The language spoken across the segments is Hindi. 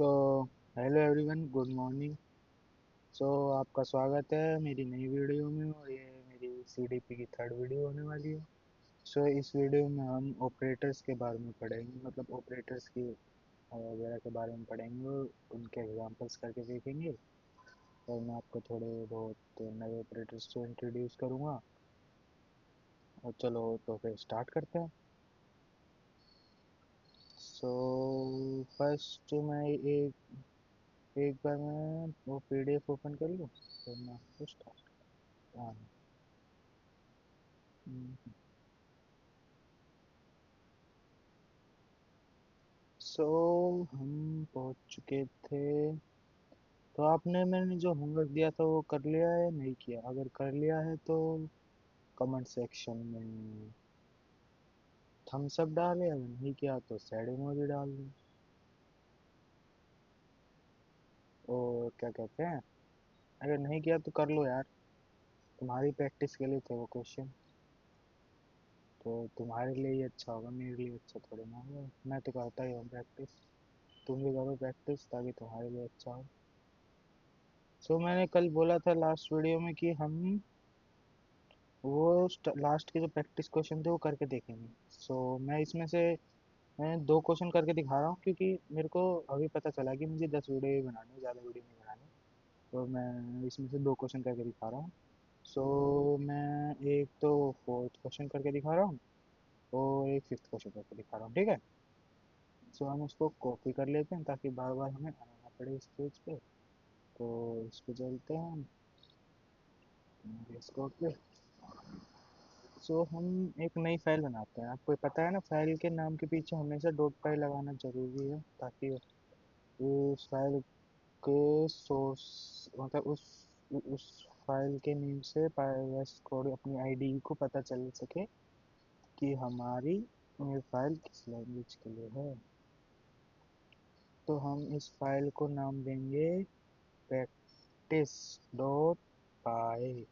So hello everyone, good morning. आपका स्वागत है मेरी नई वीडियो में, और ये मेरी सीडीपी की थर्ड वीडियो होने वाली है। इस वीडियो में हम ऑपरेटर्स के बारे में पढ़ेंगे, मतलब ऑपरेटर्स की वगैरह के बारे में पढ़ेंगे और उनके एग्जांपल्स करके देखेंगे। और मैं आपको थोड़े बहुत नए ऑपरेटर्स को इंट्रोड्यूस करूँगा। और चलो तो फिर स्टार्ट करते हैं। सो फर्स्ट मैं एक बार मैं वो पीडीएफ ओपन कर लूँ, तो मैं आपको स्टार्ट। हाँ। सो हम पहुंच चुके थे। तो आपने मैंने जो होमवर्क दिया था वो कर लिया है, नहीं किया? अगर कर लिया है तो कमेंट सेक्शन में थम्स अप डालें, अगर नहीं किया तो सैड इमोजी डाल दें। और क्या कहते हैं, अगर नहीं किया तो कर लो यार, तुम्हारी प्रैक्टिस के लिए थे वो क्वेश्चन। तो तुम्हारे लिए ही अच्छा होगा, मेरे लिए अच्छा थोड़ी ना होगा। मैं तो करता ही हूँ प्रैक्टिस, तुम भी करो प्रैक्टिस ताकि तुम्हारे लिए अच्छा हो। मैंने कल बोला था लास्ट वीडियो में कि हम वो लास्ट के जो प्रैक्टिस क्वेश्चन थे वो करके देखेंगे। मैं इसमें से मैं दो क्वेश्चन करके दिखा रहा हूँ, क्योंकि मेरे को अभी पता चला कि मुझे 10 वीडियो ही बनानी है, ज़्यादा वीडियो नहीं बनानी। तो मैं इसमें से दो क्वेश्चन करके दिखा रहा हूँ। मैं एक तो फोर्थ क्वेश्चन करके दिखा रहा हूँ और एक फिफ्थ क्वेश्चन करके दिखा रहा हूँ, ठीक है? हम उसको कॉपी कर लेते हैं ताकि बार बार हमें आना ना पड़े इस पेज पे। तो इस पे चलते हैं हम डेस्कटॉप पे। हम एक नई फाइल बनाते हैं। आपको पता है ना, फाइल के नाम के पीछे हमेशा डॉट फाइल लगाना जरूरी है, ताकि उस फाइल के सोर्स, मतलब उस फाइल के नेम से वायरस कोड अपनी आईडी को पता चल सके कि हमारी ये फाइल किस लैंग्वेज के लिए है। तो हम इस फाइल को नाम देंगे practice dot pi.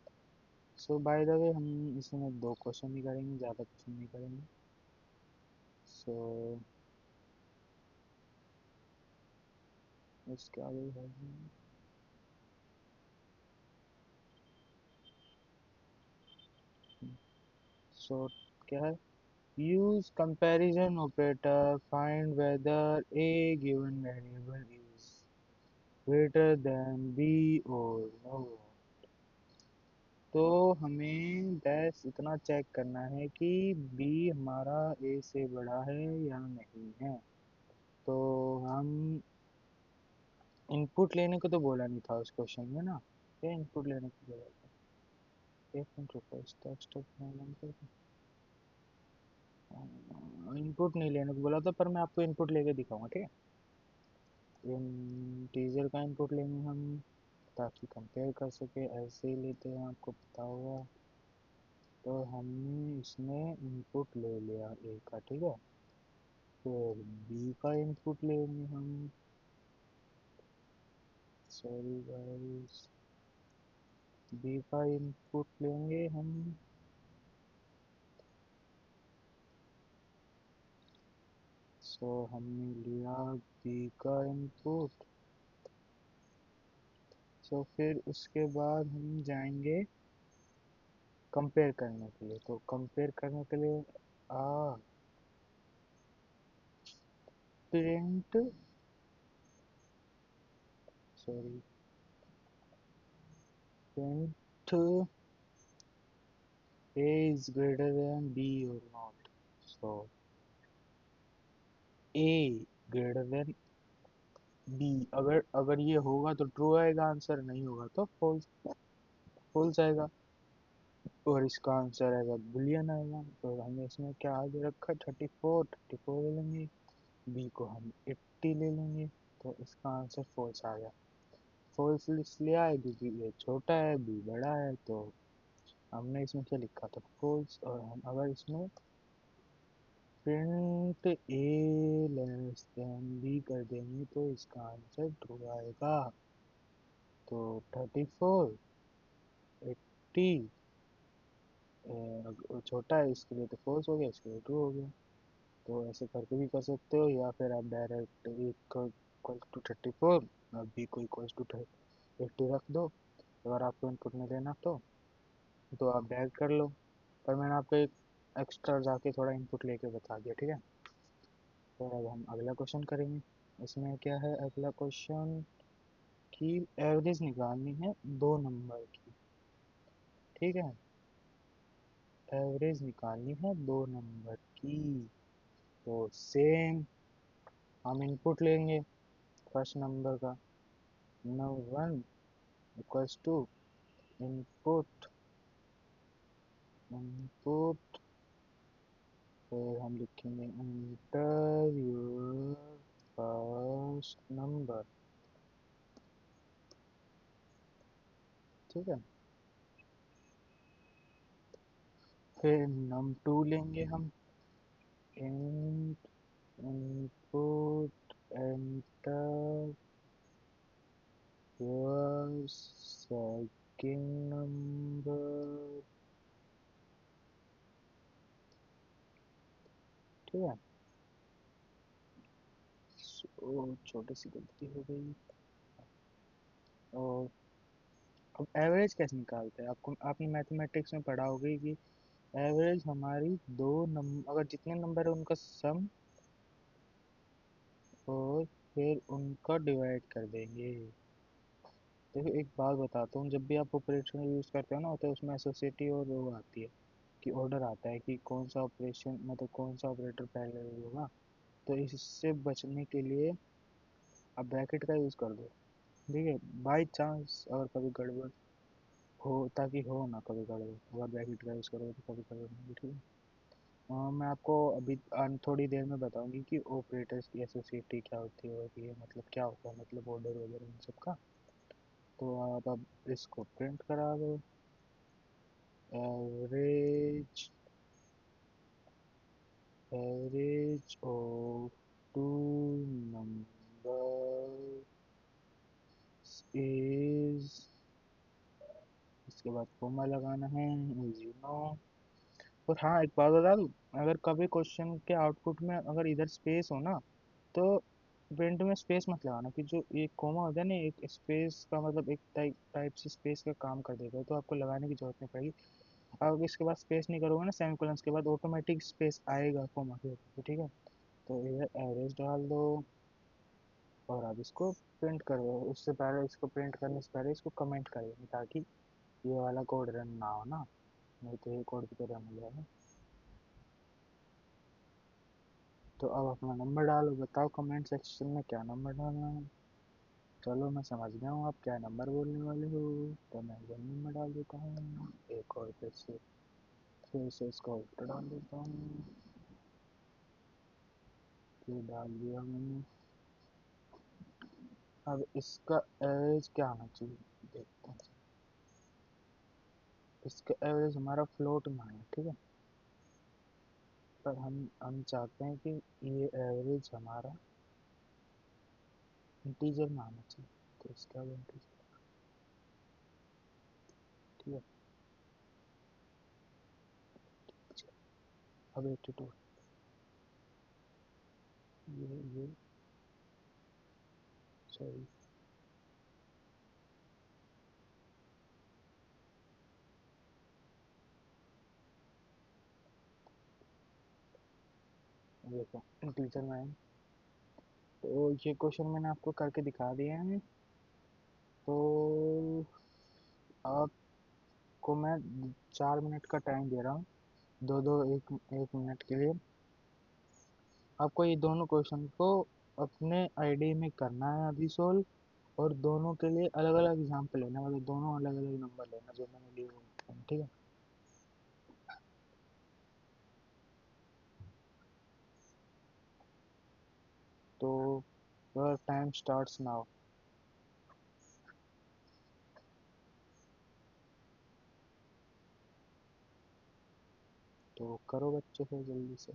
By the way, हम इसमें दो क्वेश्चन ही करेंगे, ज़्यादा क्वेश्चन नहीं करेंगे। सो इसके आगे है। सो क्या है? use comparison operator, find whether a given variable is greater than b or no। तो हमें बस इतना चेक करना है कि b हमारा a से बड़ा है या नहीं है। तो हम इनपुट लेने को तो बोला नहीं था उस क्वेश्चन में ना, क्या इनपुट लेने को बोला था? एक मिनट रुको, स्टॉप इनपुट नहीं लेने को बोला था, पर मैं आपको इनपुट लेके दिखाऊंगा, ठीक है? टीजर का इनपुट लेंगे हम ताकि कंपेयर कर सके, ऐसे ही लेते हैं, आपको पता होगा। तो हमने इसमें इनपुट ले लिया ए का, ठीक है? फिर बी का इनपुट लेंगे हम। सॉरी गाइस, बी का इनपुट लेंगे हम। हमने लिया बी का इनपुट। फिर उसके बाद हम जाएंगे कंपेयर करने के लिए। तो कंपेयर करने के लिए a print, sorry, print A is greater than B or not. So A greater than B, अगर अगर ये होगा तो ट्रू आएगा आंसर, नहीं होगा तो फॉल्स, फॉल्स आएगा। और इसका आंसर आएगा बुलियन आएगा। तो हमने इसमें क्या आगे रखा? 34 ले लेंगे। बी को हम 80 ले लेंगे। तो इसका आंसर फॉल्स आ गया। फॉल्स इसलिए आया क्योंकि ये छोटा है, बी बड़ा है। तो हमने इसमें क्या लिखा था? फॉल्स। और हम अगर इसमें प्रिंट ए लेस देन बी कर देंगे तो इसका आंसर ट्रू आएगा। तो 34, 80 छोटा है, इसके लिए तो फॉल्स हो गया, इसके लिए ट्रू हो गया। तो ऐसे करके भी कर सकते हो, या फिर आप डायरेक्ट एक इक्वल टू 34 और बी को इक्वल टू 80 रख दो। अगर आपको इनपुट में लेना तो आप डायरेक्ट कर लो, पर मैंने आपको एक एक्स्ट्रा जाके थोड़ा इनपुट लेके बता दिया, ठीक है। तो अब हम अगला क्वेश्चन करेंगे। इसमें क्या है अगला क्वेश्चन कि एवरेज निकालनी है दो नंबर की, ठीक है। एवरेज निकालनी है दो नंबर की, तो सेम हम इनपुट लेंगे फर्स्ट नंबर का, number one equals to input, input फिर हम लिखेंगे एंटर योर फर्स्ट नंबर, ठीक है। फिर नम टू लेंगे हम, input enter your second number, ठीक है। छोटी सी गलती हो गई। और अब एवरेज कैसे निकालते हैं, आपको आपने मैथमेटिक्स में पढ़ा होगा कि एवरेज हमारी दो नंबर, अगर जितने नंबर है उनका सम और फिर उनका डिवाइड कर देंगे। देखो एक बात बताता हूँ, जब भी आप ऑपरेटर यूज़ करते हो ना, तो उसमें एसोसिएटिव और वो आती है कि ऑर्डर आता है कि कौन सा ऑपरेशन, मतलब कौन सा ऑपरेटर पहले होगा। तो इससे बचने के लिए आप ब्रैकेट का यूज़ कर दो, ठीक है। बाई चांस अगर कभी गड़बड़ हो, ताकि हो ना कभी गड़बड़, अगर ब्रैकेट का यूज़ करोगे तो कभी गड़बड़ नहीं, ठीक है। मैं आपको अभी थोड़ी देर में बताऊंगी कि ऑपरेटर्स की एसोसिएटी क्या होती है, मतलब क्या होता है, मतलब ऑर्डर वगैरह इन सब का। तो आप अब इसको प्रिंट करा दो, average, average of two number is, इसके बाद कोमा लगाना है as you know। और हाँ एक बात बता दूँ, अगर कभी क्वेश्चन के आउटपुट में अगर इधर स्पेस हो ना, तो प्रिंट में स्पेस मत लगाना, कि जो एक कोमा होता है ना, एक स्पेस का मतलब एक टाइप टाइप से स्पेस का काम कर देगा, तो आपको लगाने की जरूरत नहीं पड़ेगी। अब इसके बाद स्पेस नहीं करोगे ना सेमीकोलन के बाद, ऑटोमेटिक स्पेस आएगा कोमा के ऊपर, ठीक है। तो इधर एवरेज डाल दो और अब इसको प्रिंट करो। उससे पहले इसको प्रिंट करने से पहले इसको कमेंट कर देंगे, ताकि ये वाला कोड रन ना हो ना, नहीं तो ये कोड भी तो रन हो जाएगा। तो अब अपना नंबर डालो, बताओ कमेंट सेक्शन में क्या नंबर डालना है। चलो मैं समझ गया हूँ आप क्या नंबर बोलने वाले हो, तो मैं वन नंबर डाल देता हूँ। एक और फिर से इसको उल्टा डाल देता हूँ, फिर डाल दिया मैंने। अब इसका एवरेज क्या आना चाहिए देखते हैं। इसका एवरेज हमारा फ्लोट में आया, ठीक है। पर हम चाहते हैं कि ये एवरेज हमारा इंटीजर में आना चाहिए, तो इसका भी इंटीजर, ठीक है। अब 82, ये सॉरी, देखो इंटीजर में आए। तो ये क्वेश्चन मैंने आपको करके दिखा दिए हैं। तो आपको मैं 4 मिनट का टाइम दे रहा हूँ, दो दो एक एक मिनट के लिए। आपको ये दोनों क्वेश्चन को अपने आईडी में करना है अभी सोल्व, और दोनों के लिए अलग अलग एग्जाम्पल लेना, मतलब दोनों अलग अलग नंबर लेना जो मैंने लिए हुए हैं, ठीक है। तो योर टाइम स्टार्ट्स नाउ। तो करो बच्चे फिर जल्दी से।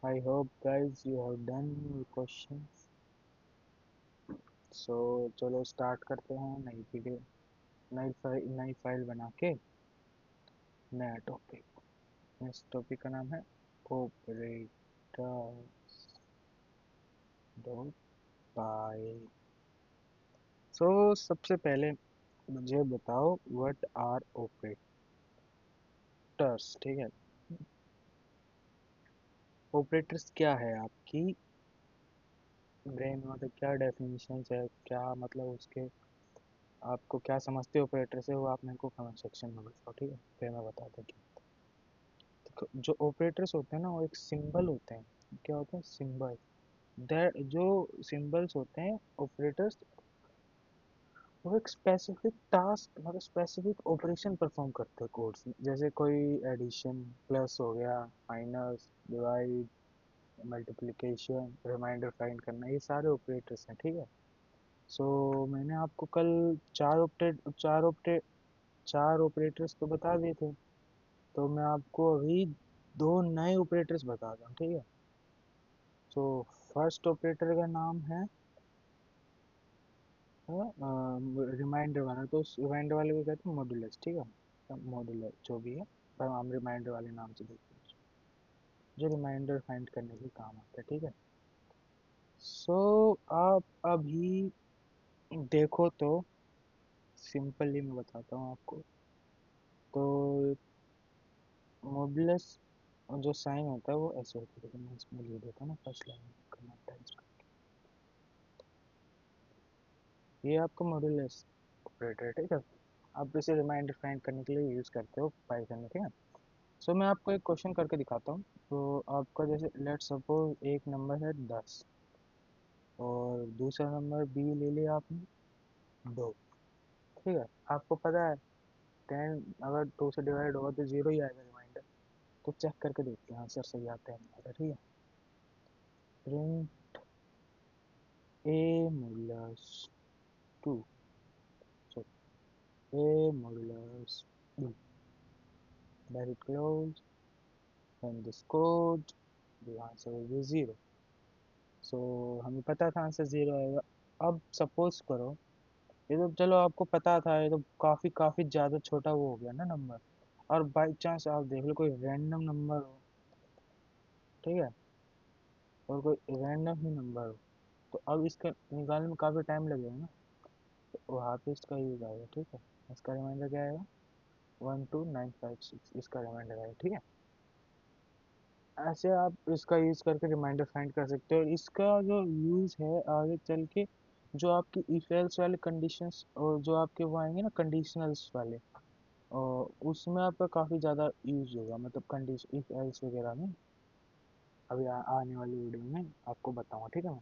I hope guys you have done your questions. So चलो स्टार्ट करते हैं नई वीडियो, नई फाइल बना के नया टॉपिक। इस टॉपिक का नाम है ऑपरेटर डॉट बाय। सो सबसे पहले मुझे बताओ व्हाट आर ऑपरेटर्स। ठीक है, ऑपरेटर्स क्या है आपकी ब्रेन में, मतलब क्या डेफिनेशन है, क्या मतलब उसके, आपको क्या समझते हो ऑपरेटर से, वो आप मेरे को कमेंट सेक्शन में बताओ। ठीक है, फिर मैं बताता हूँ देखो, जो ऑपरेटर्स होते हैं ना वो एक सिंबल होते हैं। क्या होते हैं? सिंबल। दैट जो सिंबल्स होते हैं ऑपरेटर्स, वो एक स्पेसिफिक टास्क, मतलब स्पेसिफिक ऑपरेशन परफॉर्म करते हैं कोड्स में। जैसे कोई एडिशन, प्लस हो गया, minus, divide, multiplication, reminder find करना, ये सारे ऑपरेटर्स हैं। ठीक है, सो मैंने आपको कल चार ऑपरेटर्स तो बता दिए थे। तो मैं आपको अभी दो नए ऑपरेटर्स बता दूँ। ठीक है, सो फर्स्ट ऑपरेटर का नाम है रिमाइंडर वाला। तो उस रिमाइंडर वाले को कहते हैं मॉड्यूलस। ठीक है, मॉड्यूलर जो भी है, पर हम रिमाइंडर वाले नाम से देखते हैं, जो रिमाइंडर फाइंड करने के काम आता है। ठीक है, सो आप अभी देखो तो सिंपली मैं बताता हूँ आपको। तो मॉड्यूलस जो साइन होता है वो ऐसे होता है, लेकिन मैं इसमें लिख देता हूँ ना फर्स्ट लाइन करना टाइप। ये आपका मॉड्यूलस ऑपरेटर है। ठीक है, आप इसे रिमाइंडर फाइंड करने के लिए यूज़ करते हो पाइथन में। ठीक है, सो मैं आपको एक क्वेश्चन करके दिखाता हूँ। तो आपका जैसे लेट सपोज एक नंबर है 10 और दूसरा नंबर बी ले लिया आपने 2। ठीक है, आपको पता है 10 अगर 2 से डिवाइड होगा तो जीरो ही आएगा रिमाइंडर। तो चेक करके देखते हैं आंसर सही आता है नहीं आता। ठीक है, print a modulus 2, so a modulus b, very close, run this code, the answer will be 0। So हमें पता था आंसर 0 आएगा। अब सपोज करो, ये तो चलो आपको पता था, ये तो काफ़ी काफ़ी ज़्यादा छोटा वो हो गया ना नंबर। और बाई चांस आप देख लो कोई रैंडम नंबर हो, ठीक है, और कोई रैंडम ही नंबर हो, तो अब इसका निकालने में काफ़ी टाइम लगेगा ना। तो वहाँ पे इसका यूज़ आएगा। ठीक है, इसका रिमाइंडर क्या आएगा? 12956 इसका रिमाइंडर आएगा। ठीक है, ऐसे आप इसका यूज़ करके रिमाइंडर फाइंड कर सकते हो। और इसका जो यूज़ है आगे चल के, जो आपकी इफ एल्स वाले कंडीशंस और जो आपके वो आएंगे ना कंडीशनल्स वाले, और उसमें आपका काफ़ी ज़्यादा यूज़ होगा, मतलब कंडीशन इफ एल्स वगैरह में। अभी आने वाली वीडियो में आपको बताऊंगा। ठीक है मैं।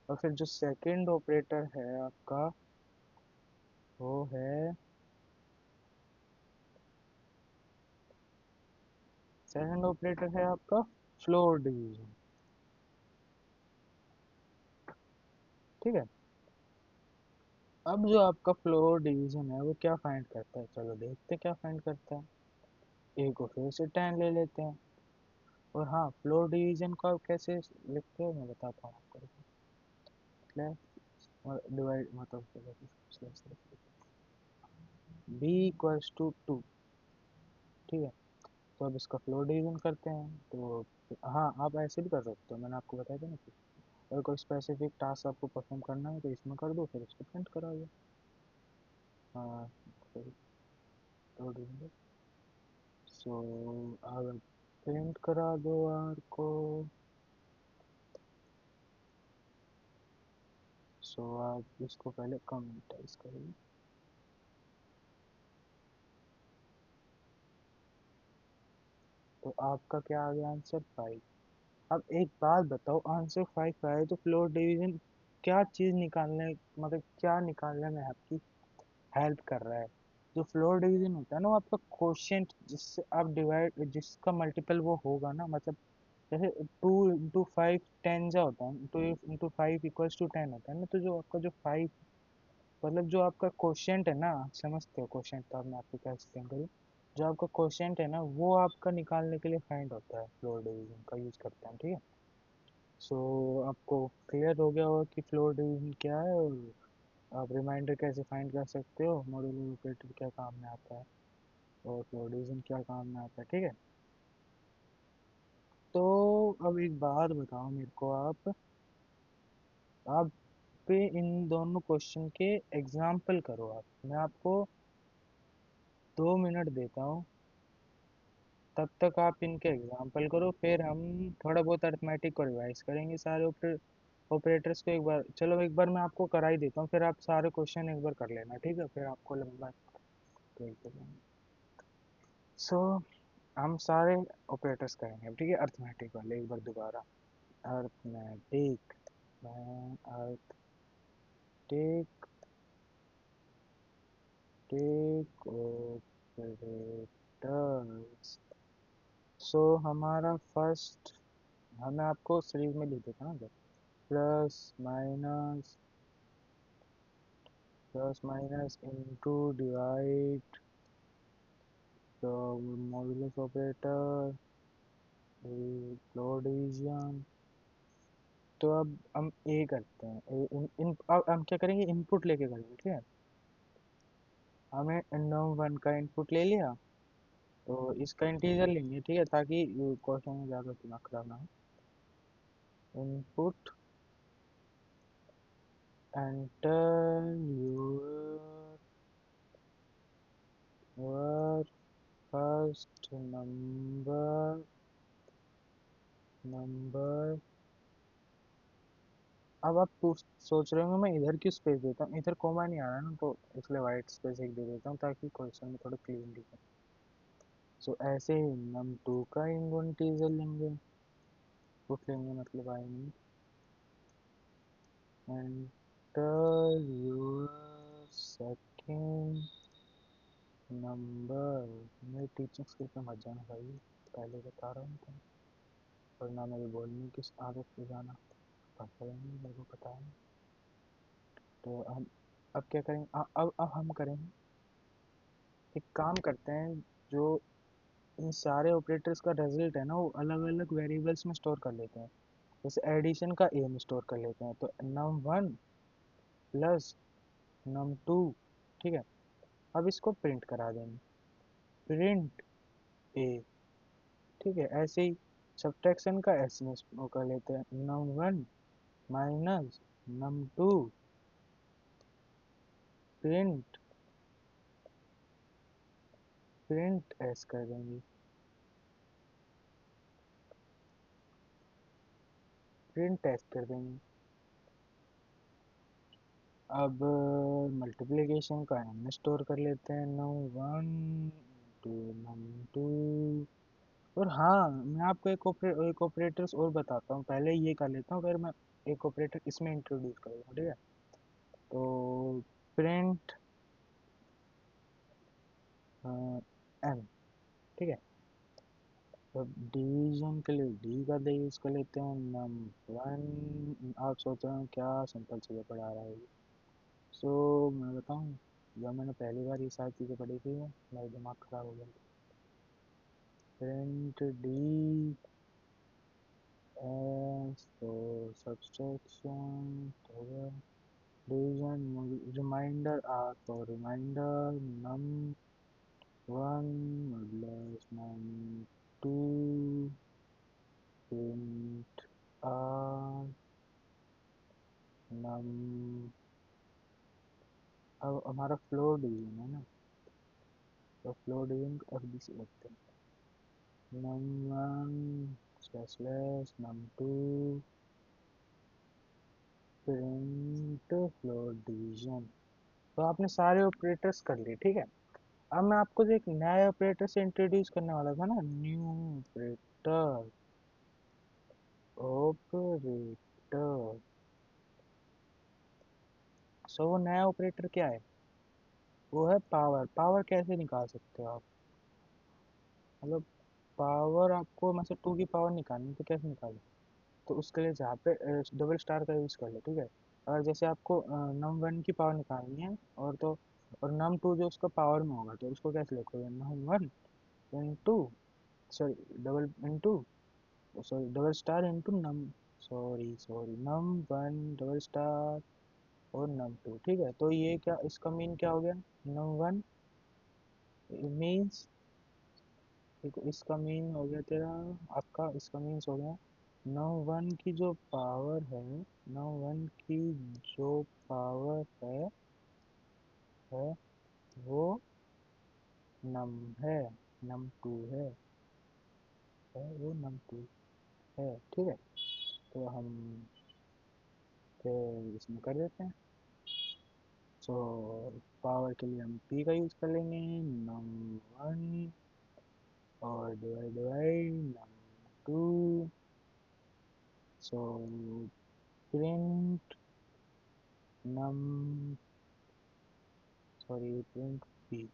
और फिर जो सेकंड ऑपरेटर है आपका, वो है, सेकंड ऑपरेटर है आपका फ्लोर डिवीजन। ठीक है, अब जो आपका फ्लोर डिवीजन है वो क्या फाइंड करता है, चलो देखते हैं क्या फाइंड करता है। ए को फिर से 10 ले लेते हैं। और हाँ, फ्लोर डिवीजन को आप कैसे लिखते हो मैं बताता हूँ आपको। डिवाइड मतलब बी इक्वल्स टू 2। ठीक है, तो अब इसका फ्लोर डिवीजन करते हैं। तो हाँ, आप ऐसे भी कर सकते हो, मैंने आपको बताया था ना कि अगर कोई स्पेसिफिक टास्क आपको परफॉर्म करना है तो इसमें कर दो, फिर इसको प्रिंट करा दो। हाँ, फ्लोर डिवीजन, सो अगर प्रिंट करा दो आर को, सो आप इसको पहले कमेंटाइज करिए। तो आपका क्या आ गया आंसर? 5। अब एक बात बताओ, आंसर 5 आए तो फ्लोर डिवीजन क्या चीज़ निकालने, मतलब क्या निकालने में आपकी हेल्प कर रहा है? जो फ्लोर डिवीजन होता है ना, वो आपका क्वोशिएंट, जिससे आप डिवाइड, जिसका मल्टीपल वो होगा ना, मतलब जैसे 2 इंटू 5 10 जा होता है, 2 इंटू 5 इक्वल्स टू 10 होता है ना। तो जो आपका जो 5, मतलब जो आपका क्वोशिएंट है ना, आप समझते हो क्वोशिएंट, तो अब मैं आपको क्या एक्सप्लेन करूँ। जो आपका क्वेश्चन है ना वो आपका निकालने के लिए फाइंड होता है, फ्लोर डिवीजन का यूज करते हैं, ठीक है। सो आपको क्लियर हो गया होगा कि फ्लोर डिवीजन क्या है, और आप रिमाइंडर कैसे फाइंड कर सकते हो, मॉड्यूलर ऑपरेटर क्या काम में आता है और फ्लोर डिवीजन क्या काम में आता है, ठीक है। तो अब एक बात बताओ मेरे को, आप पे इन दोनों क्वेश्चन के एग्जाम्पल करो। आप, मैं आपको 2 मिनट देता हूँ, तब तक आप इनके एग्जाम्पल करो, फिर हम थोड़ा बहुत अरिथमेटिक को रिवाइज करेंगे सारे ऑपरेटर्स को एक बार। चलो एक बार मैं आपको करा ही देता हूँ, फिर आप सारे क्वेश्चन एक बार कर लेना, ठीक है, फिर आपको लंबा सो हम सारे ऑपरेटर्स करेंगे अब, ठीक है, अरिथमेटिक वाले एक बार दोबारा। Arithmetic, arithmetic, take operators. So हमारा फर्स्ट, हमें आपको सीरीज में लिख देता ना, plus minus, plus minus into divide, तो मॉडुलस ऑपरेटर, फ्लोर डिवीजन। तो अब हम ए करते हैं, अब हम क्या करेंगे, इनपुट लेके करेंगे, ठीक है। हमें num1 का इनपुट ले लिया, तो इसका इंटीजर लेंगे, ठीक है, ताकि क्वेश्चन में ज़्यादा दिमाग खराब ना हो। Input enter your first number. अब आप सोच रहे होंगे मैं इधर क्यों स्पेस देता हूँ, इधर कोमा नहीं आ रहा ना, तो इसलिए वाइट स्पेस एक दे देता हूँ ताकि क्वेश्चन में थोड़ा क्लीन दिखे। सो ऐसे ही num2 का इंटीजर लेंगे, पुट लेंगे मतलब आएंगे, एंटर योर सेकेंड नंबर। मेरी टीचिंग स्किल पे मत जाना भाई, पहले बता रहा हूँ तुम, वरना मेरे बोलने की आदत पे जाना, पता नहीं, मेरे को पता है। तो हम अब क्या करेंगे, अब हम करेंगे, एक काम करते हैं, जो इन सारे ऑपरेटर्स का रिजल्ट है ना वो अलग अलग वेरिएबल्स में स्टोर कर लेते हैं। जैसे एडिशन का ए में स्टोर कर लेते हैं, तो num1 प्लस num2, ठीक है। अब इसको प्रिंट करा देंगे, प्रिंट ए, ठीक है। ऐसे ही सब्ट्रैक्शन का एस में वो कर लेते हैं, num1 minus num2 print, print S कर देंगे, प्रिंट एस कर देंगे। अब मल्टीप्लिकेशन का एम में स्टोर कर लेते हैं, num1 टू num2। और हाँ, मैं आपको एक ऑपरेटर्स और बताता हूँ, पहले ये कर लेता हूँ, फिर मैं एक ऑपरेटर इसमें इंट्रोड्यूस करूँगा, ठीक है। तो प्रिंट एम, ठीक है। तो डिवीजन के लिए डी का दे यूज़ कर लेते हैं, num1। आप सोच रहे हो क्या सिंपल चीज़ें पढ़ा रहा है ये। सो मैं बताऊँ, जब मैंने पहली बार ये सारी चीज़ें पढ़ी थी मेरा दिमाग ख़राब हो गया था। प्रिंट डी एस, तो सब्सट्रैक्शन हो गया, डिवीजन रिमाइंडर आर, तो reminder num1 plus num2 print r num। अब हमारा फ्लोर डिवीजन है ना, तो फ्लोर डिवीजन को एफ डी से लिखते हैं, num1 slash num2 print floor division. तो आपने सारे ऑपरेटर्स कर लिए, ठीक है। अब मैं आपको जो एक नया ऑपरेटर से इंट्रोड्यूस करने वाला था ना, न्यू ऑपरेटर, ऑपरेटर। सो वो नया ऑपरेटर क्या है, वो है पावर। पावर कैसे निकाल सकते हो आप, मतलब पावर आपको मतलब 2 की पावर निकालनी है, तो कैसे निकालें। तो उसके लिए जहाँ पे डबल स्टार का यूज़ कर लो, ठीक है। और जैसे आपको num1 की पावर निकालनी है, और तो और नम टू जो उसका पावर में होगा तो उसको कैसे लिखोगे, num one into, sorry double into, sorry double star into num, sorry sorry num one double star और नम टू। ठीक है, तो ये क्या इसका मीन क्या हो गया, नम वन मीन्स, देखो इसका मीन हो गया तेरा, आपका इसका मीन्स हो गया नौ वन की जो पावर है, नौ वन की जो पावर है वो नम है, नम टू है वो नम टू है। ठीक है, तो हम फिर इसमें कर देते हैं। सो पावर के लिए हम पी का यूज़ कर लेंगे, नम वन और divide by num two. So print num, sorry print p.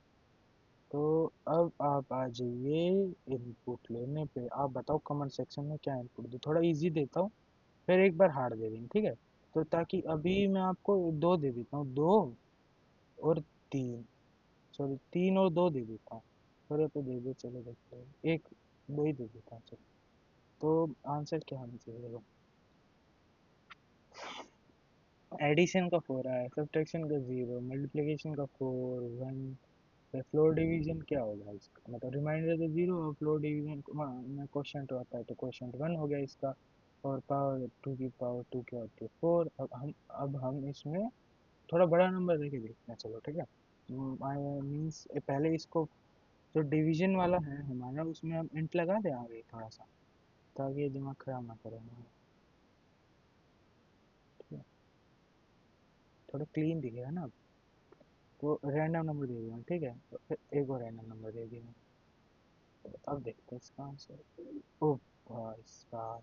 तो अब आप आ जाइए इनपुट लेने पे, आप बताओ कमेंट सेक्शन में क्या इनपुट दूँ, थोड़ा इजी देता हूँ फिर एक बार हार्ड दे देंगे, ठीक है। तो ताकि अभी मैं आपको दो दे देता हूँ, दो और तीन, सॉरी तीन और दो दे देता हूँ, थोड़े पे दे दे, चलो देखते हैं, एक दो ही दे देता हूँ चलो। तो आंसर क्या होना चाहिए, देखो एडिशन का 4 आया, सब्ट्रैक्शन का 0, मल्टीप्लिकेशन का 4 1, फिर फ्लोर डिवीजन क्या होगा इसका, मतलब रिमाइंडर तो 0 और फ्लोर डिवीजन में क्वेश्चन तो आता है तो क्वेश्चन 1 हो गया इसका। और पावर 2 की पावर 2 क्या होती है 4। अब हम इसमें थोड़ा बड़ा नंबर देके देखते हैं, चलो ठीक है। मीन्स पहले इसको जो डिवीजन वाला है हमारा उसमें हम इंट लगा दें आगे थोड़ा सा, ताकि ये दिमाग खराब ना करें हमारा, ठीक है, थोड़ा क्लीन दिखेगा ना। तो रैंडम नंबर दे दिया, ठीक है, तो फिर एक और रैंडम नंबर दे दिया। तो अब देखते हैं इसका आंसर। ओ भाई साहब,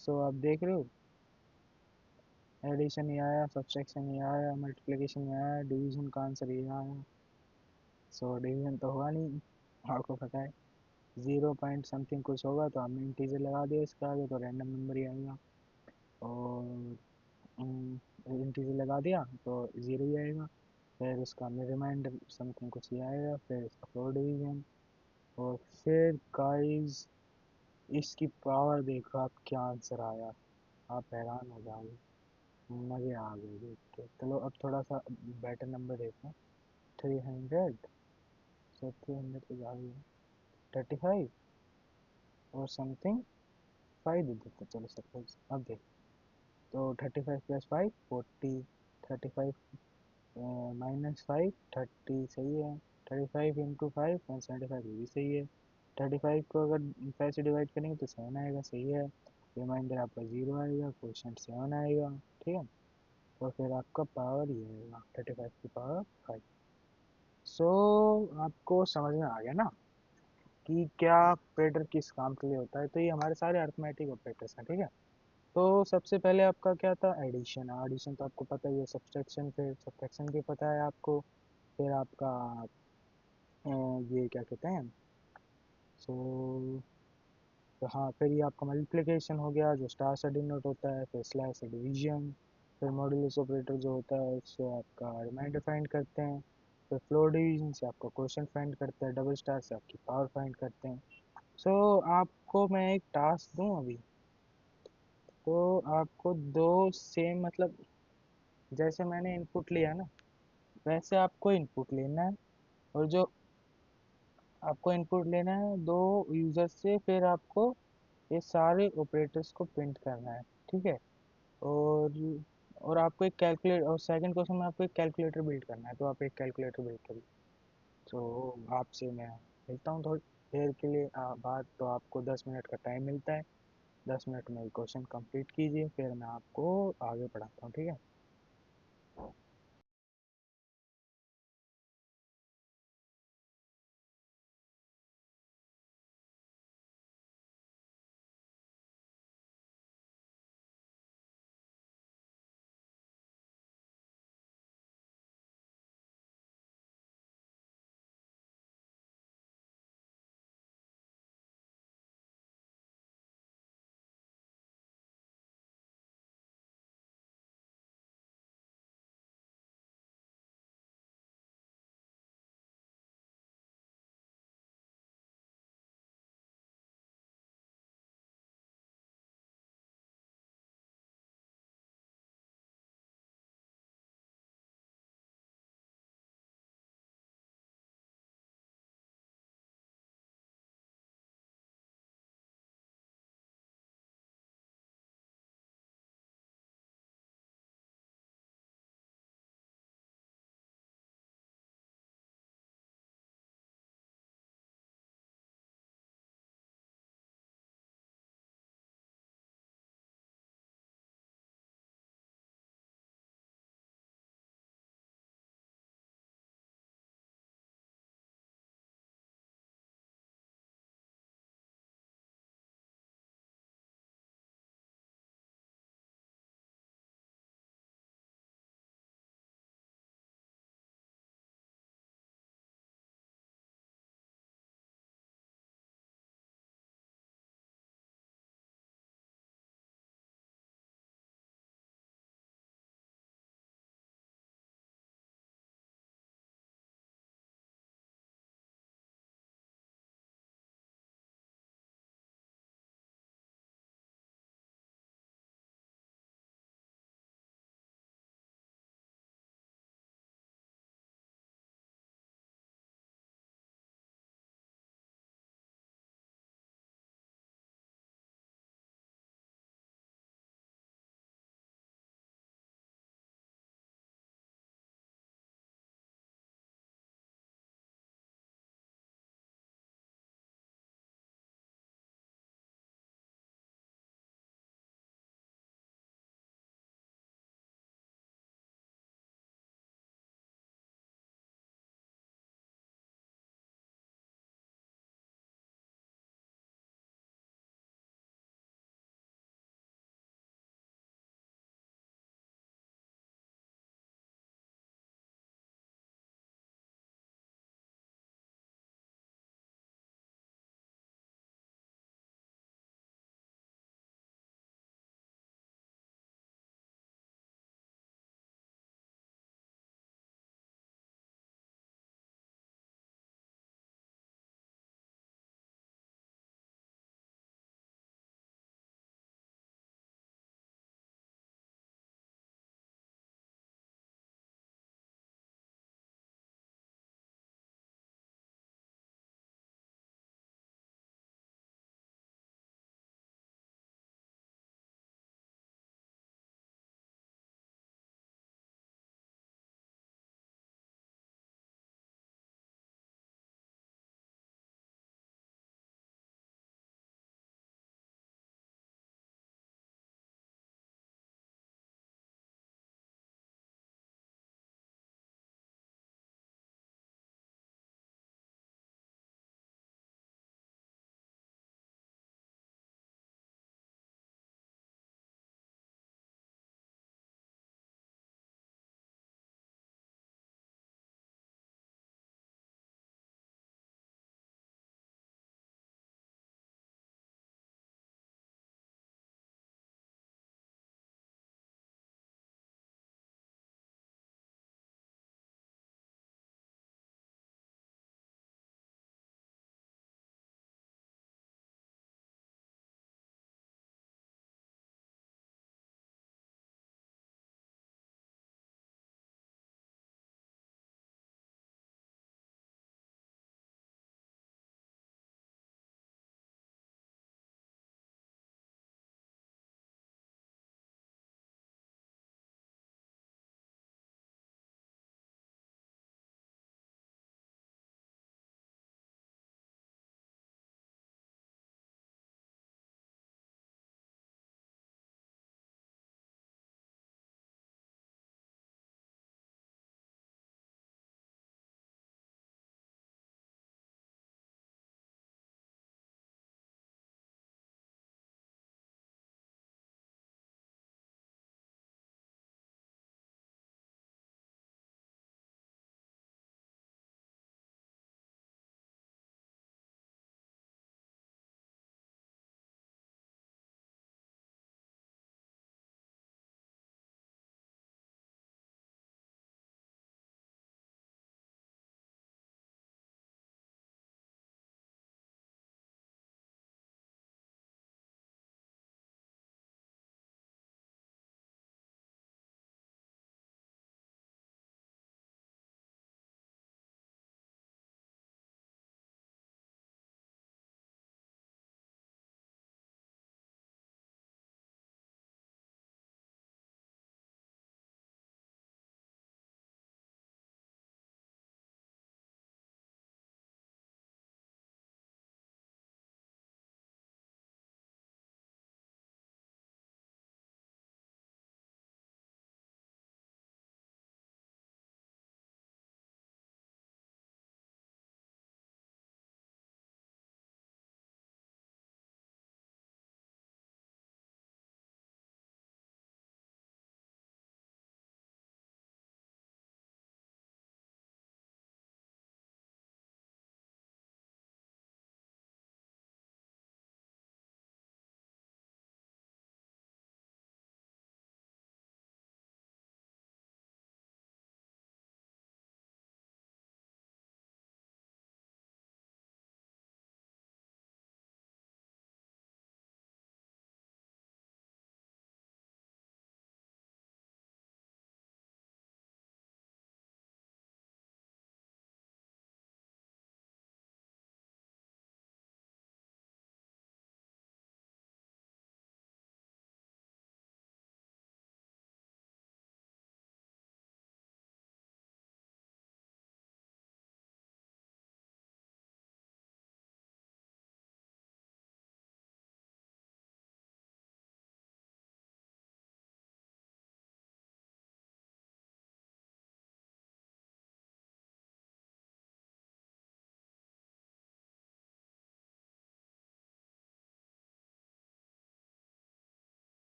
सो आप देख रहे हो एडिशन ये आया, सब्ट्रैक्शन ये आया, मल्टीप्लिकेशन ये आया, डिवीजन का आंसर ये आया। सो डिवीजन तो हुआ नहीं, आपको पता है 0 पॉइंट समथिंग कुछ होगा तो हमने इंटीजर लगा दिया इसके आगे तो रैंडम नंबर ही आएगा। और इंटीजर लगा दिया तो 0 ही आएगा। फिर उसका हमें रिमाइंडर समथिंग कुछ ही आएगा, फिर इसका फ्लोर डिवीजन। और फिर गाइस इसकी पावर देखो आप क्या आंसर आया, आप हैरान हो जाओगे, मज़े आ गए देख के। चलो अब थोड़ा सा बेटर नंबर देखो, 300, सो 300 तो ज़्यादा ही है, 35 और समथिंग 5 दे देते चलो सपोज। अब देख, तो 35 प्लस 5 40, 35 -5 30 सही है, 35 इंटू 5 175 ये भी सही है। 35 को अगर 5 से डिवाइड करेंगे तो 7 आएगा, सही है। रिमाइंडर आपका 0 आएगा, क्वेश्चन 7 आएगा, ठीक है। और फिर आपका पावर ये आएगा 35 की पावर 5। सो आपको समझ में आ गया ना कि क्या ऑपरेटर किस काम के लिए होता है। तो ये हमारे सारे अर्थमेटिक ऑपरेटर्स हैं, ठीक है। तो सबसे पहले आपका क्या था, एडिशन, एडिशन तो आपको पता ही है, सब्सट्रैक्शन फिर सब्सट्रैक्शन भी पता है आपको। फिर आपका ये क्या कहते हैं, सो तो हाँ, फिर ये आपका मल्टीप्लिकेशन हो गया जो स्टार से डिनोट होता है, फिर स्लैश से डिवीजन, फिर मॉड्यूलस ऑपरेटर जो होता है उससे आपका रिमाइंडर फाइंड करते हैं, फिर फ्लोर डिवीजन से आपका क्वोशंट फाइंड करते हैं, डबल स्टार से आपकी पावर फाइंड करते हैं। सो आपको मैं एक टास्क दूं अभी, तो आपको दो सेम मतलब जैसे मैंने इनपुट लिया ना वैसे आपको इनपुट लेना है, और जो आपको इनपुट लेना है दो यूज़र से, फिर आपको ये सारे ऑपरेटर्स को प्रिंट करना है, ठीक है। और आपको एक कैलकुलेटर, और सेकंड क्वेश्चन में आपको एक कैलकुलेटर बिल्ड करना है, तो आप एक कैलकुलेटर बिल्ड करिए। तो आपसे मैं मिलता हूँ थोड़ी देर के लिए बाद, तो आपको 10 मिनट का टाइम मिलता है, 10 मिनट में क्वेश्चन कंप्लीट कीजिए, फिर मैं आपको आगे पढ़ाता हूँ, ठीक है।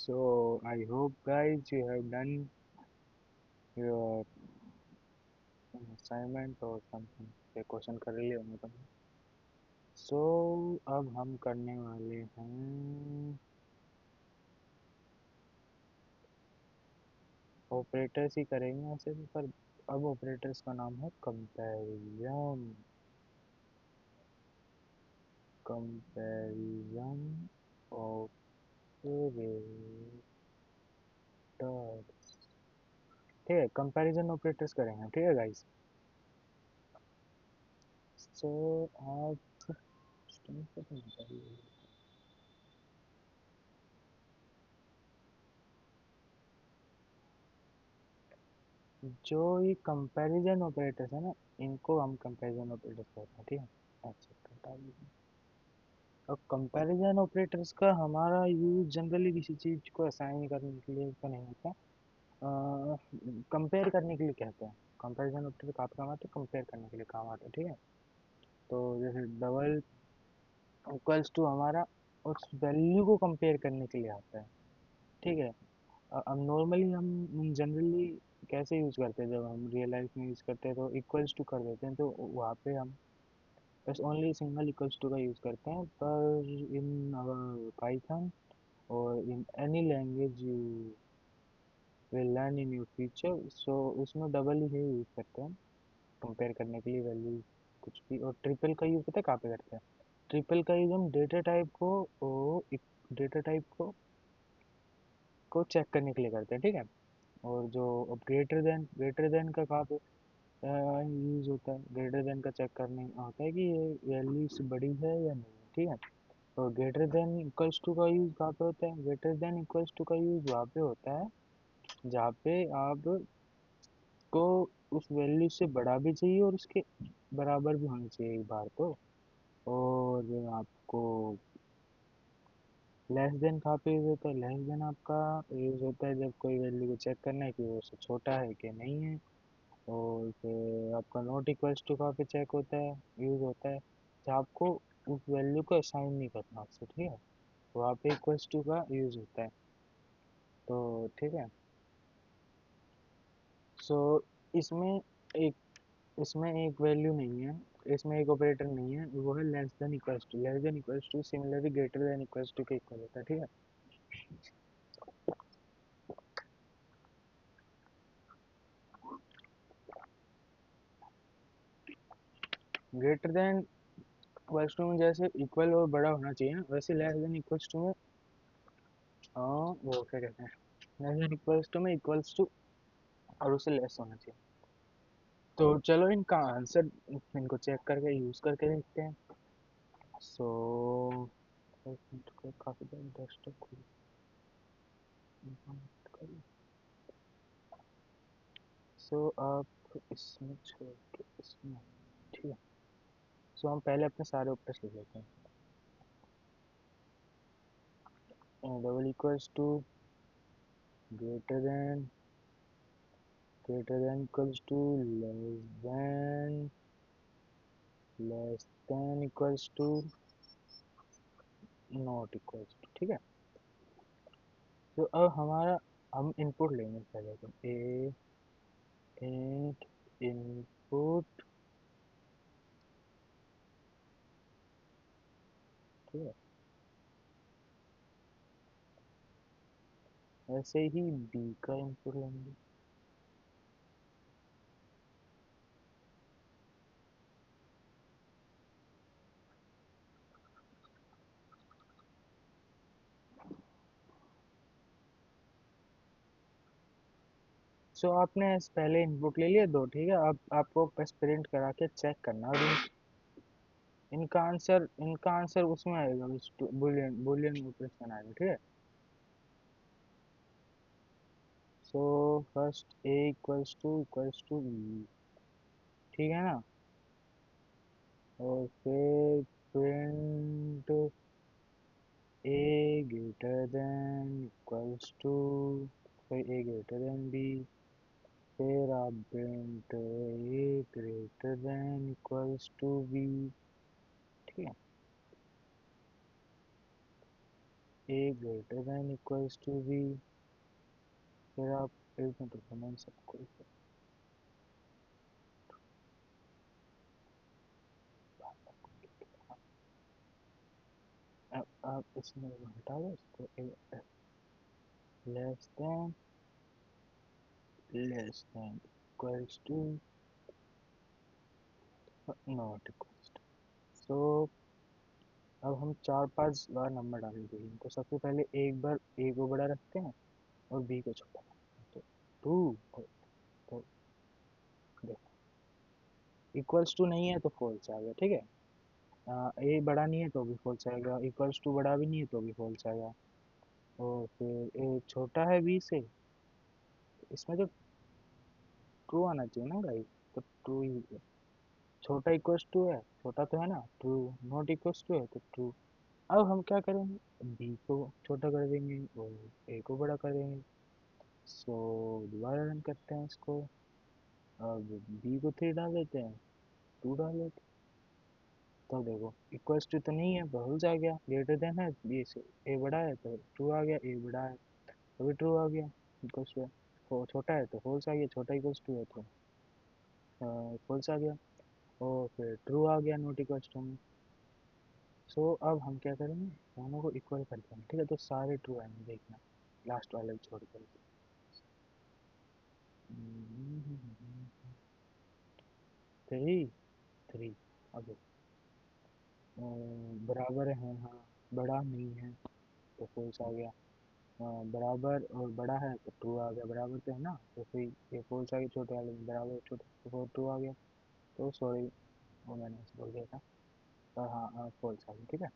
So I hope guys you have done your assignment or something. ये क्वेश्चन कर लिए होंगे तुम। सो अब हम करने वाले हैं ऑपरेटर्स ही करेंगे ऐसे भी, पर अब ऑपरेटर्स का नाम है कंपैरिजन। Comparison operator. ठीक है, कंपैरिजन ऑपरेटर्स करेंगे, ठीक है गाइस। सो आप जो ये कंपैरिजन ऑपरेटर्स है ना, इनको हम कंपैरिजन ऑपरेटर्स कहते हैं, ठीक है। अच्छा हटा दीजिए। अब कंपैरिजन ऑपरेटर्स का हमारा यूज जनरली किसी चीज को असाइन करने के लिए तो नहीं होता, कंपेयर करने के लिए कहते हैं। कंपैरिजन ऑपरेटर कहाँ पे काम आता है? कंपेयर करने के लिए काम आता है, ठीक है। तो जैसे डबल इक्वल्स टू हमारा उस वैल्यू को कंपेयर करने के लिए आता है, ठीक है। अब नॉर्मली हम जनरली कैसे यूज करते हैं, जब हम रियल लाइफ में यूज करते हैं तो इक्वल्स टू कर देते हैं, तो वहाँ पे हम बस ओनली सिंगल इक्वल्स टू का यूज करते हैं। पर इन पाइथन और in any language you will learn in your future, so उसमें डबल ही यूज करते हैं कंपेयर करने के लिए वैल्यू कुछ भी। और ट्रिपल का यूज पता है कहाँ पे करते हैं? ट्रिपल का यूज हम डेटा टाइप को चेक करने के लिए करते हैं, ठीक है। और जो अब ग्रेटर देन का कहाँ पे यूज होता है? ग्रेटर देन का चेक करने होता है कि ये वैल्यू से बड़ी है या नहीं, ठीक है। और ग्रेटर देन इक्वल्स टू का यूज कहाँ पे होता है? ग्रेटर देन इक्वल्स टू का यूज वहाँ पे होता है जहाँ पे आपको उस वैल्यू से बड़ा भी चाहिए और उसके बराबर भी होनी चाहिए एक बार तो। और आपको लेस देन कहाँ पे यूज होता है? लेस देन आपका यूज होता है जब कोई वैल्यू को चेक करना है कि वो उससे छोटा है कि नहीं है। और फिर आपका नॉट इक्वल्स टू कहाँ पे चेक होता है, यूज होता है जब आपको उस वैल्यू को असाइन नहीं करना उससे, ठीक है। वहाँ पे इक्वल्स टू का यूज होता है, तो ठीक है। सो इसमें एक इसमें एक वैल्यू नहीं है, इसमें एक ऑपरेटर नहीं है, वो है less than equals to. Less than equals to similarly greater than equals to के इक्वल होता है, ठीक है। ग्रेटर देन इक्वल्स टू में जैसे इक्वल और बड़ा होना चाहिए ना, वैसे लेस देन इक्वल्स टू में वो क्या कहते हैं, लेस देन इक्वल्स टू में इक्वल्स टू और उससे लेस होना चाहिए। तो चलो इनका आंसर इनको चेक करके यूज करके देखते हैं। सो काफी देर डेस्कटॉप खुल सो आप इसमें छोड़ के इसमें, ठीक है। सो हम पहले अपने सारे ऑपरेटर्स लिख लेते हैं। Double equals to greater than equals to less than equals to not equals to, ठीक है। तो अब हमारा हम इनपुट लेंगे पहले, तो ए इंट इनपुट, ठीक है। ऐसे ही बी का इनपुट लेंगे। सो आपने पहले इनपुट ले लिया दो, ठीक है। अब आपको बस प्रिंट करा के चेक करना, और इनका आंसर उसमें आएगा, बुलियन बुलियन ऑपरेशन आएगा, ठीक है। So first a equals to b, ठीक है ना। और फिर print a greater than equals to, फिर ए ग्रेटर देन बी, फिर आप print a greater than equals to b, ठीक है। A greater than equals to b, फिर आप एक मिनट रुको, मैं सबको अब आप इसमें हटा दो इसको, less than equals to not equals to. So अब हम चार पांच बार नंबर डालेंगे, तो सबसे पहले एक बार ए को बड़ा रखते हैं और बी को छोटा रखते हैं, तो टू, तो देखो इक्वल्स टू नहीं है तो फॉल्स आ गया, ठीक है। ए बड़ा नहीं है तो भी फॉल्स आएगा, इक्वल्स टू बड़ा भी नहीं है तो भी फॉल्स आएगा। और फिर ए छोटा है बी से, इसमें तो ट्रू आना चाहिए ना गाइस, तो ट्रू ही है। छोटा इक्वल्स टू है, छोटा तो है ना, ट्रू। नॉट इक्वल्स टू है तो ट्रू। अब हम क्या करेंगे, बी को छोटा कर देंगे और ए को बड़ा कर देंगे। सो दोबारा रन करते हैं इसको। अब बी को थ्री डाल देते हैं, टू डाल देते हैं, तो देखो इक्वल्स टू तो नहीं है, फॉल्स आ गया। ग्रेटर देन है बी से, ए बड़ा है तो ट्रू आ गया, ए बड़ा है तो भी ट्रू आ गया, इक्वल्स टू है। तो छोटा है तो फॉल्स आ गया, छोटा इक्वल्स टू है तो फॉल्स आ गया। और फिर ट्रू आ गया नॉट इक्वल्स टू में। सो अब हम क्या करेंगे, दोनों को इक्वल कर देंगे, ठीक है। तो सारे ट्रू आएंगे, देखना लास्ट वाले छोड़ कर। थ्री, थ्री, अब बराबर है, हाँ बड़ा नहीं है तो फॉल्स आ गया। बराबर और बड़ा है तो ट्रू आ गया, बराबर तो है ना, तो फिर ये फॉल्स आ गया, छोटे वाले में बराबर छोटे तो ट्रू आ गया। तो सॉरी, वो मैंने ऐसे बोल दिया था, पर हाँ फॉल्स आ गया, ठीक है।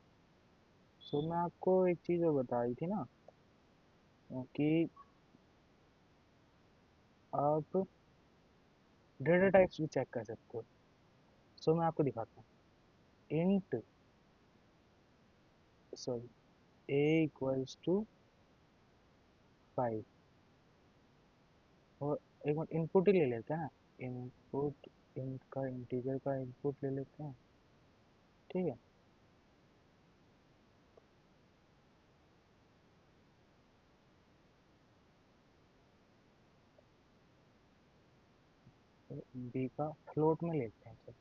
सो मैं आपको एक चीज़ और बताई थी ना, कि आप डेटा टाइप्स भी चेक कर सकते हो। सो मैं आपको दिखाता हूँ। Int, sorry, a equals to 5, और एक मिनट इनपुट ही ले लेते हैं ना, इनपुट, इंट का इंटीजर का इनपुट ले लेते हैं, ठीक है। बी का फ्लोट में लेते हैं, चलो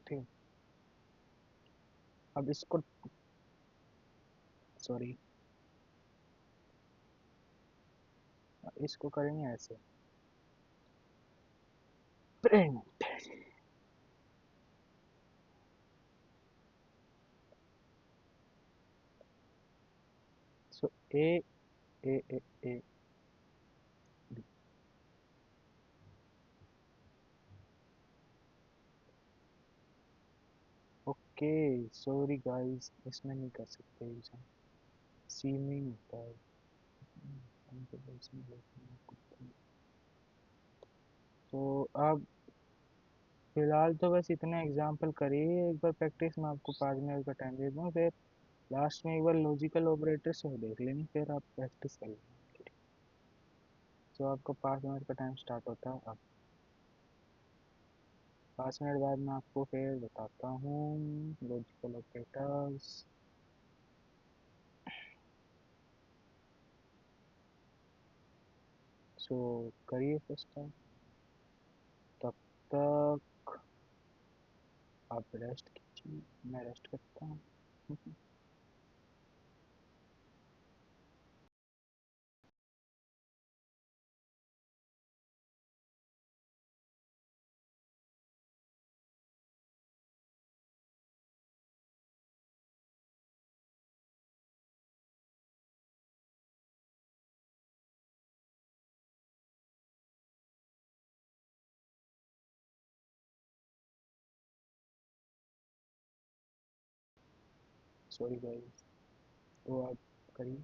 ठीक है। अब इसको, सॉरी, इसको करेंगे ऐसे, प्रिंट। सो ए, ए ए ए ओके, सॉरी गाइस, इसमें नहीं कर सकते यूज़ हम, सी में ही होता है। हमको बस में देखना है कुछ। तो अब फिलहाल तो बस इतना एग्जाम्पल करिए, एक बार प्रैक्टिस में आपको 5 मिनट का टाइम दे दूँ, फिर लास्ट में एक बार लॉजिकल ऑपरेटर्स हो देख लेंगे, फिर आप प्रैक्टिस कर लेंगे। तो आपका 5 मिनट का टाइम स्टार्ट होता है अब। 5 मिनट बाद मैं आपको फिर बताता हूँ लॉजिकल ऑपरेटर्स। सो करिए फर्स्ट टाइम, तब तक आप रेस्ट कीजिए, मैं रेस्ट करता हूँ। सॉरी गाइस, तो आप करिए।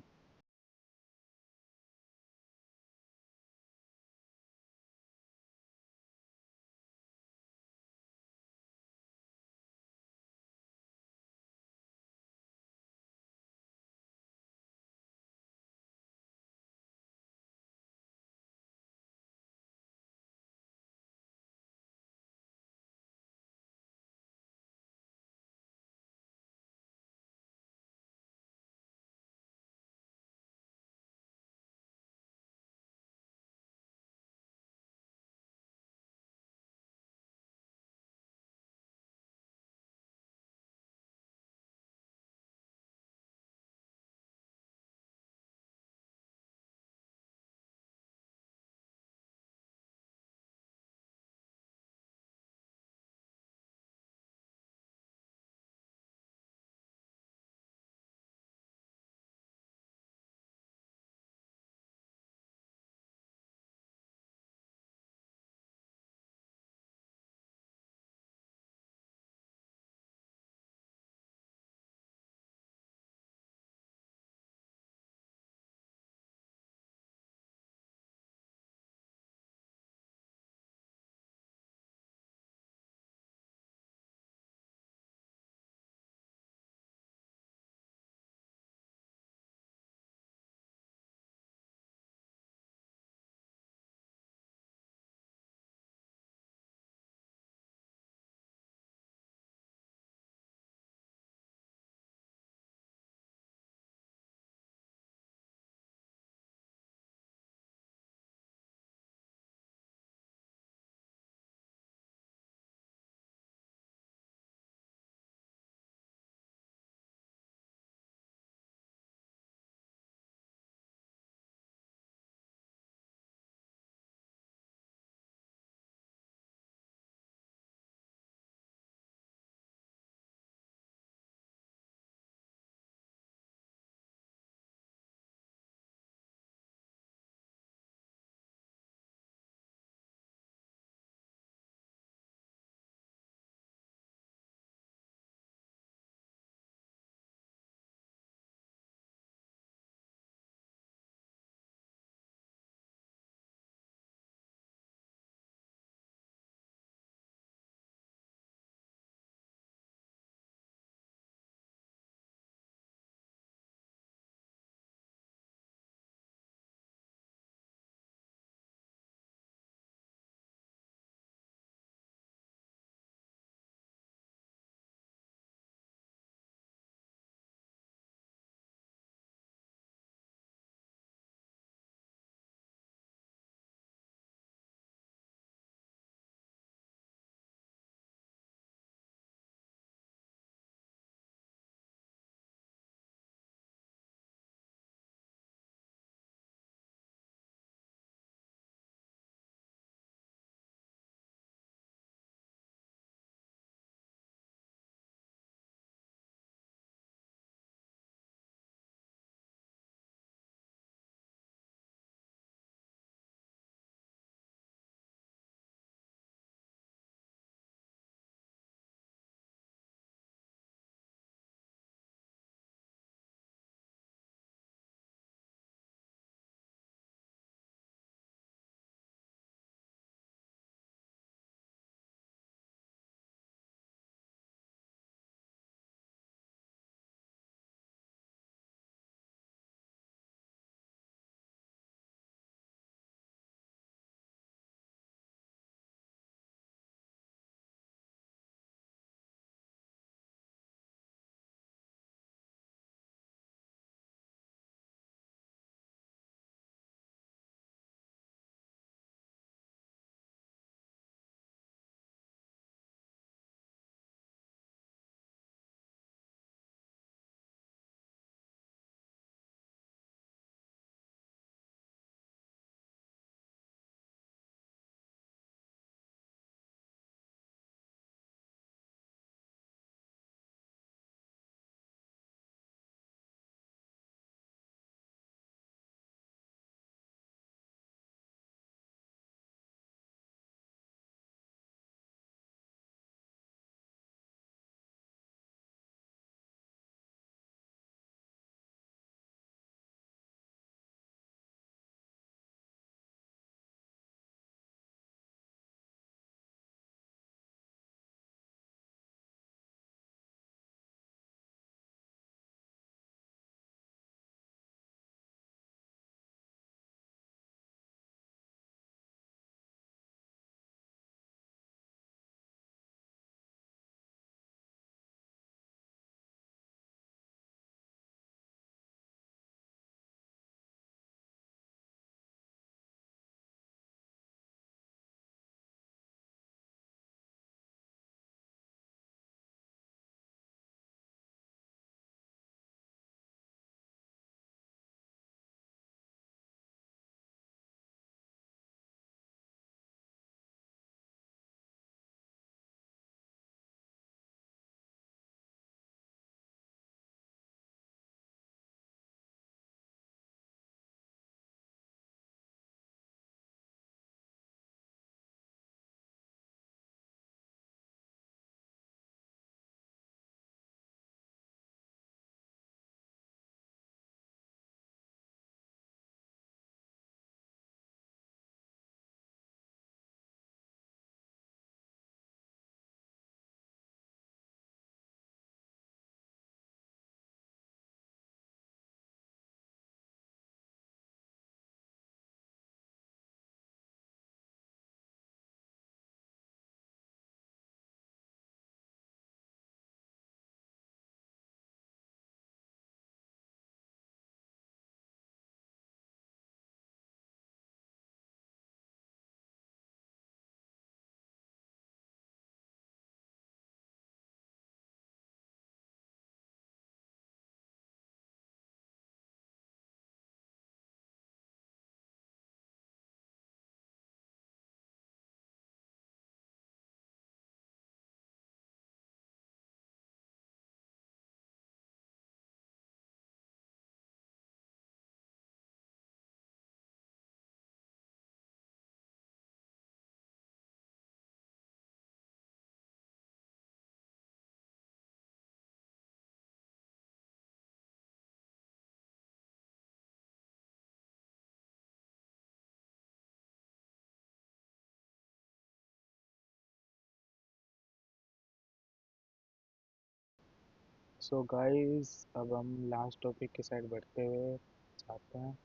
सो गाइस, अब हम लास्ट टॉपिक के साइड बढ़ते हुए जाते हैं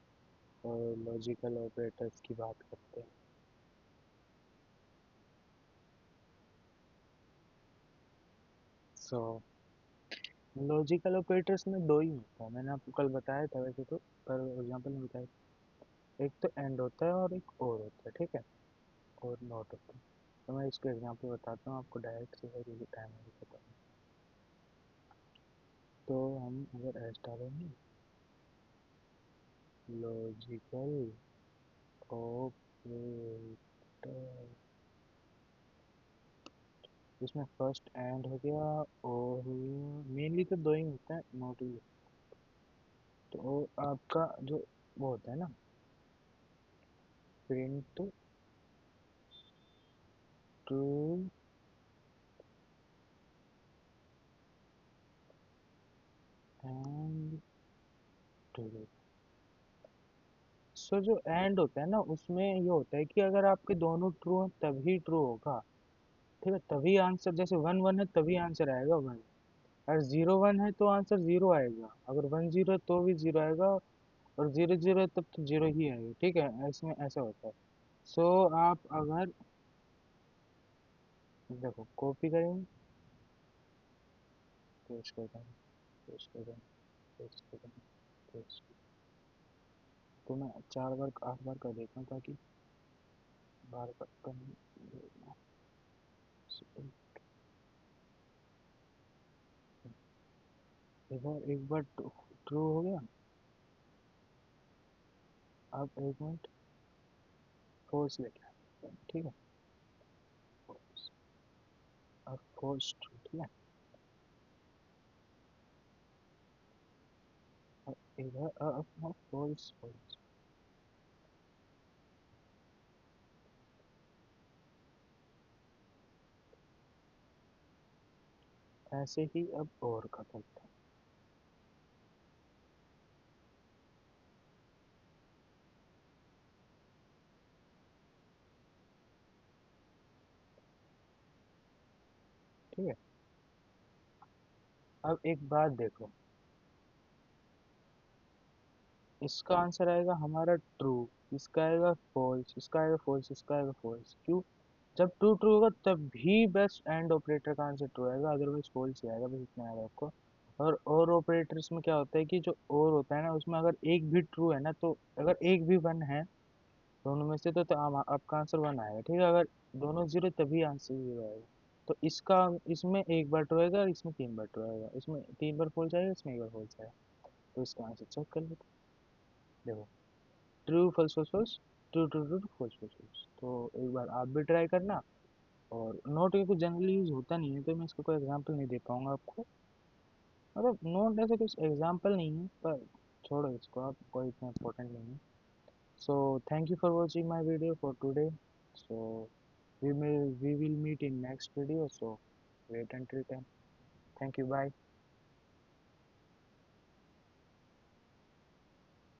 और लॉजिकल ऑपरेटर्स की बात करते हैं। सो लॉजिकल ऑपरेटर्स में दो ही होता है, मैंने आपको कल बताया था वैसे तो, पर एग्जांपल में बताया। एक तो एंड होता है और एक और होता है, ठीक है, और नॉट होता है। तो मैं इसको एग्जांपल बताता हूँ आपको डायरेक्ट से, क्योंकि टाइम नहीं पता। तो हम अगर एस डालेंगे, लॉजिकल ऑपरेटर, इसमें फर्स्ट एंड हो गया और मेनली तो दो ही होता है, नॉट ही। तो आपका जो वो होता है ना, प्रिंट ट्रू एंड ट्रू। सो जो एंड होता है ना, उसमें ये होता है कि अगर आपके दोनों ट्रू हैं तभी ट्रू होगा, ठीक है, तभी आंसर, जैसे वन वन है तभी आंसर आएगा वन, अगर जीरो वन है तो आंसर जीरो आएगा, अगर वन जीरो है तो भी जीरो आएगा, और जीरो जीरो है तब तो जीरो ही आएगा, ठीक है, इसमें ऐसा होता है। सो आप अगर देखो कॉपी करेंगे, पेस्ट कर देंगे, पेस्ट कर देंगे, पेस्ट कर देंगे, पेस्ट। तो मैं चार बार आठ बार कर देता हूँ ताकि बार बार कम। इधर एक बार ट्रू हो गया। अब एक मिनट, फोर्स लेके आते हैं, ठीक है, false। अब फोर्स ट्रू, ठीक है। अब इधर अब फोर्स फोर्स, ऐसे ही अब और का करते हैं, ठीक है। अब एक बात देखो, इसका आंसर आएगा हमारा ट्रू, इसका आएगा फॉल्स, इसका आएगा फॉल्स, इसका आएगा फॉल्स। क्यों? जब ट्रू ट्रू होगा तब भी बेस्ट एंड ऑपरेटर का आंसर ट्रू आएगा, अदरवाइज फॉल्स ही आएगा, बस इतना आएगा आपको। और ऑपरेटर्स में क्या होता है कि जो और होता है ना, उसमें अगर एक भी ट्रू है ना, तो अगर एक भी वन है दोनों में से, तो आपका आंसर वन आएगा, ठीक है। अगर दोनों जीरो तभी आंसर जीरो आएगा। तो इसका, इसमें एक बार ट्रू आएगा, इसमें तीन बार ट्रू आएगा, इसमें तीन बार फॉल्स आएगा, इसमें एक बार फॉल्स आएगा। तो इसका आंसर चेक कर लेते हैं। देखो, true false false false, true true true false false false. तो एक बार आप भी ट्राई करना। और नोट ये कुछ जनरली यूज होता नहीं है, तो मैं इसका कोई एग्जांपल नहीं दे पाऊंगा आपको, मतलब नोट ऐसे कुछ एग्जांपल नहीं है, पर छोड़ो इसको, आप कोई इतना इम्पोर्टेंट नहीं है। So thank you for watching my video for today. So we will meet in next video, so wait until then. Thank you, bye.